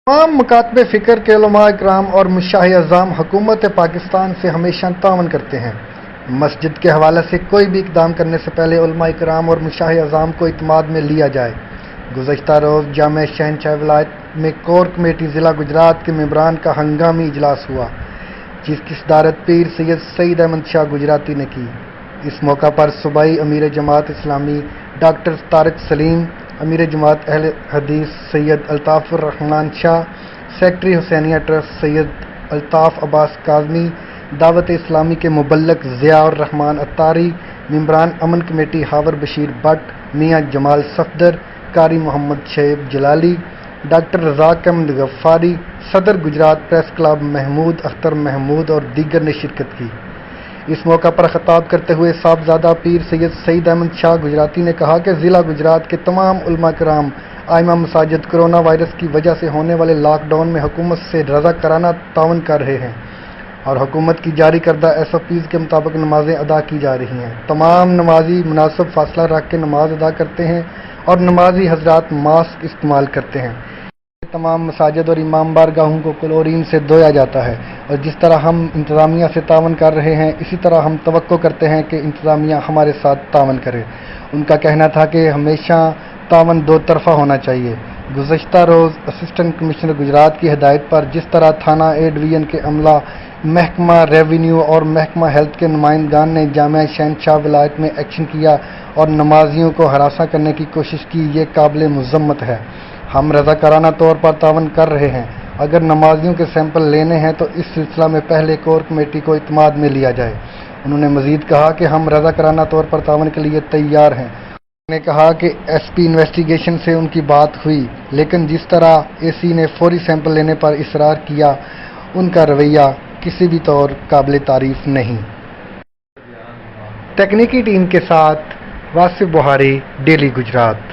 तमाम मकातब फ़िक्र के उलमा इकराम और मुशाह अज़ाम हुकूमत पाकिस्तान से हमेशा तावन करते हैं। मस्जिद के हवाले से कोई भी इक़दाम करने से पहले उलमा इकराम और मुशाह अज़ाम को इत्माद में लिया जाए। गुज़श्ता रोज़ जामे शहनशाह विलायत में कोर कमेटी ज़िला गुजरात के मेंबरान का हंगामी इजलास हुआ, जिसकी सदारत पीर सैयद सईद अहमद शाह गुजराती ने की। इस मौका पर सूबाई अमीर जमात इस्लामी डॉक्टर तारिक सलीम, अमीर जमात अहले हदीस सैयद अल्ताफ़ुर रहमान शाह, सेक्रेटरी हुसैनिया ट्रस्ट सैयद अल्ताफ़ अब्बास काज़मी, दावत इस्लामी के मुबल्लग ज़ियाउर रहमान अत्तारी, मेंबरान अमन कमेटी हावर बशीर भट्ट, मियाँ जमाल सफदर, कारी मोहम्मद शैब जलाली, डॉक्टर रज़ाक अहमद गफ्फारी, सदर गुजरात प्रेस क्लब महमूद अख्तर महमूद और दीगर ने शिरकत की। इस मौका पर खिताब करते हुए साहबजादा पीर सैयद सईद अहमद शाह गुजराती ने कहा कि ज़िला गुजरात के तमाम उलमा कराम आइमा मसाजिद कोरोना वायरस की वजह से होने वाले लॉकडाउन में हुकूमत से रज़ाकाराना तावन कर रहे हैं और हुकूमत की जारी करदा SOPs के मुताबिक नमाजें अदा की जा रही हैं। तमाम नमाजी मुनासिब फासला रख के नमाज अदा करते हैं और नमाजी हजरात मास्क इस्तेमाल करते हैं। तमाम मसाजिद और इमाम बारगाहों को क्लोरीन से धोया जाता है और जिस तरह हम इंतज़ामिया से तावन कर रहे हैं, इसी तरह हम तवक्को करते हैं कि इंतज़ामिया हमारे साथ तावन करे। उनका कहना था कि हमेशा तावन दो तरफ़ा होना चाहिए। गुज़श्ता रोज़ असिस्टेंट कमिश्नर गुजरात की हिदायत पर जिस तरह थाना ए डिवीज़न के अमला, महकमा रेवेन्यू और महकमा हेल्थ के नुमाइंदगान ने जामिया शहनशाह विलायत में एक्शन किया और नमाजियों को हरासा करने की कोशिश की, ये काबिल मुज़म्मत है। हम रज़ाकाराना तौर पर तावन कर रहे हैं। अगर नमाजियों के सैंपल लेने हैं तो इस सिलसिला में पहले कोर कमेटी को इत्माद में लिया जाए। उन्होंने मज़ीद कहा कि हम रज़ाकाराना तौर पर तावन के लिए तैयार हैं। उन्होंने कहा कि SP इन्वेस्टिगेशन से उनकी बात हुई, लेकिन जिस तरह AC ने फौरी सैंपल लेने पर इसरार किया, उनका रवैया किसी भी तौर काबिल तारीफ नहीं। तकनीकी टीम के साथ वासिफ बुहारी, डेली गुजरात।